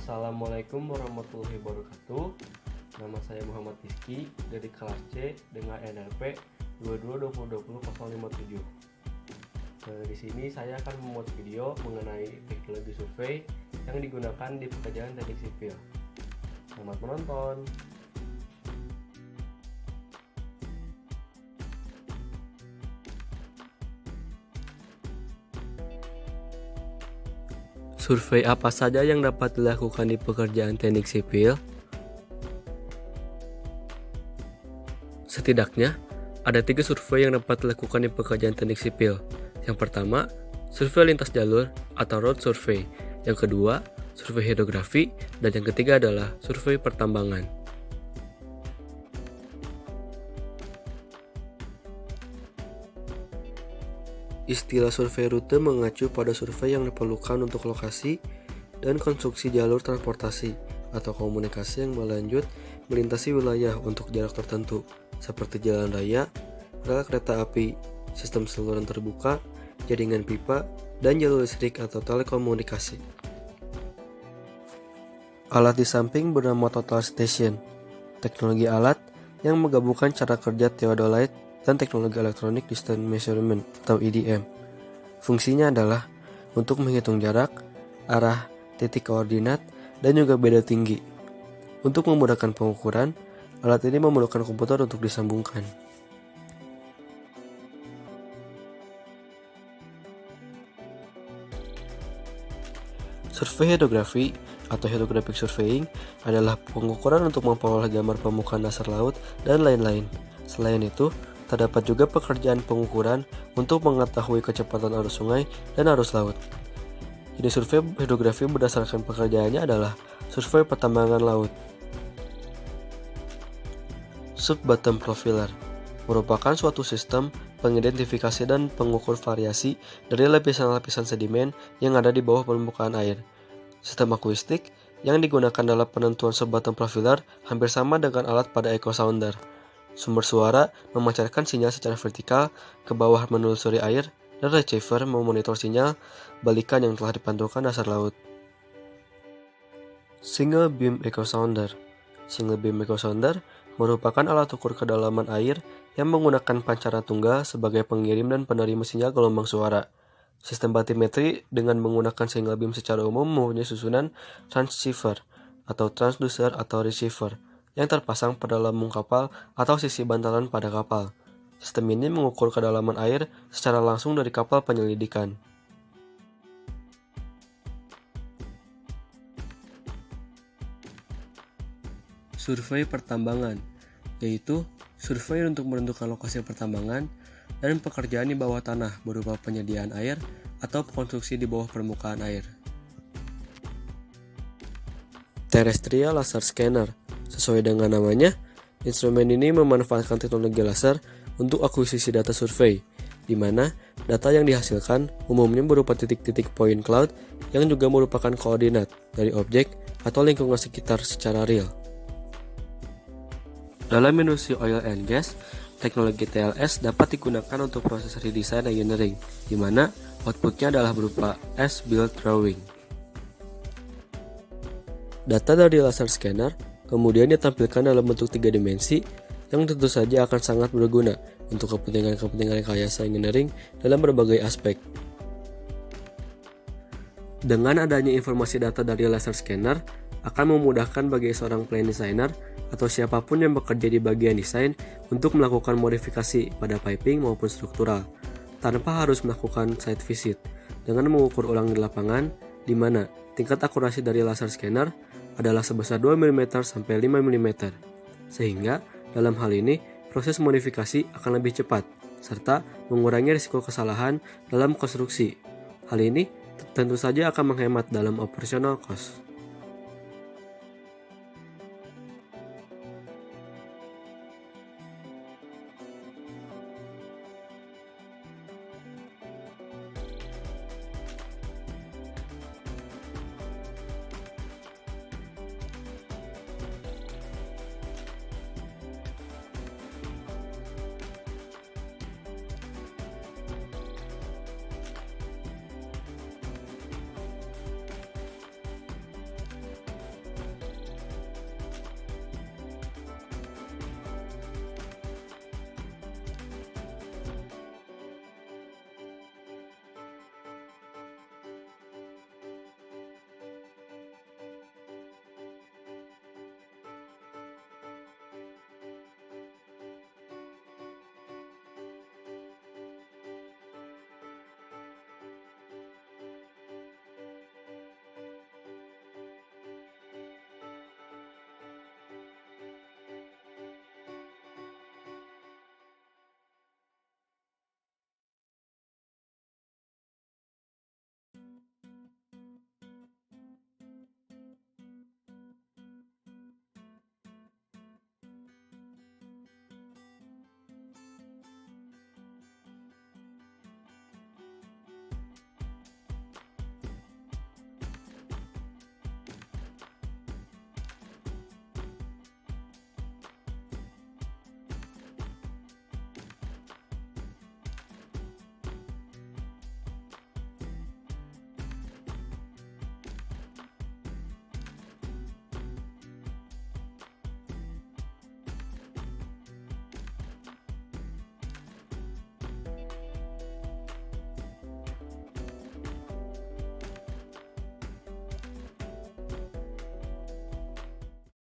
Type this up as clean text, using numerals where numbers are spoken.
Assalamualaikum warahmatullahi wabarakatuh. Nama saya Muhammad Rizky dari kelas C dengan NRP 22202057. Di sini saya akan membuat video mengenai teknologi survei yang digunakan di pekerjaan teknik sipil. Selamat menonton. Survei apa saja yang dapat dilakukan di pekerjaan teknik sipil? Setidaknya, ada 3 survei yang dapat dilakukan di pekerjaan teknik sipil. Yang pertama, survei lintas jalur atau road survey. Yang kedua, survei hidrografi. Dan yang ketiga adalah survei pertambangan. Istilah survei rute mengacu pada survei yang diperlukan untuk lokasi dan konstruksi jalur transportasi atau komunikasi yang melanjut melintasi wilayah untuk jarak tertentu, seperti jalan raya, rel kereta api, sistem saluran terbuka, jaringan pipa, dan jalur listrik atau telekomunikasi. Alat di samping bernama Total Station, teknologi alat yang menggabungkan cara kerja theodolite dan teknologi elektronik distance measurement atau EDM. Fungsinya adalah untuk menghitung jarak, arah, titik koordinat, dan juga beda tinggi. Untuk memudahkan pengukuran, alat ini memerlukan komputer untuk disambungkan. Survei hidrografi atau hydrographic surveying adalah pengukuran untuk memperoleh gambar permukaan dasar laut dan lain-lain. Selain itu, terdapat juga pekerjaan pengukuran untuk mengetahui kecepatan arus sungai dan arus laut. Jenis survei hidrografi berdasarkan pekerjaannya adalah survei pertambangan laut. Sub-bottom profiler merupakan suatu sistem pengidentifikasi dan pengukur variasi dari lapisan-lapisan sedimen yang ada di bawah permukaan air. Sistem akuistik yang digunakan dalam penentuan sub-bottom profiler hampir sama dengan alat pada echo sounder. Sumber suara memancarkan sinyal secara vertikal ke bawah menelusuri air, dan receiver memonitor sinyal balikan yang telah dipantulkan dasar laut. Single beam echo sounder. Single beam echo sounder merupakan alat ukur kedalaman air yang menggunakan pancaran tunggal sebagai pengirim dan penerima sinyal gelombang suara. Sistem batimetri dengan menggunakan single beam secara umum mempunyai susunan transceiver atau transducer atau receiver yang terpasang pada lambung kapal atau sisi bantalan pada kapal. Sistem ini mengukur kedalaman air secara langsung dari kapal penyelidikan. Survei pertambangan, yaitu survei untuk menentukan lokasi pertambangan dan pekerjaan di bawah tanah berupa penyediaan air atau konstruksi di bawah permukaan air. Terrestrial laser scanner. Sesuai dengan namanya, instrumen ini memanfaatkan teknologi laser untuk akuisisi data survei, di mana data yang dihasilkan umumnya berupa titik-titik point cloud yang juga merupakan koordinat dari objek atau lingkungan sekitar secara real. Dalam industri oil and gas, teknologi TLS dapat digunakan untuk proses redesign engineering, di mana outputnya adalah berupa as-built drawing. Data dari laser scanner kemudian ditampilkan dalam bentuk 3 dimensi yang tentu saja akan sangat berguna untuk kepentingan rekayasa engineering dalam berbagai aspek. Dengan adanya informasi data dari laser scanner akan memudahkan bagi seorang plan designer atau siapapun yang bekerja di bagian desain untuk melakukan modifikasi pada piping maupun struktural tanpa harus melakukan site visit dengan mengukur ulang di lapangan, di mana tingkat akurasi dari laser scanner adalah sebesar 2 mm sampai 5 mm. Sehingga dalam hal ini proses modifikasi akan lebih cepat serta mengurangi risiko kesalahan dalam konstruksi. Hal ini tentu saja akan menghemat dalam operational cost.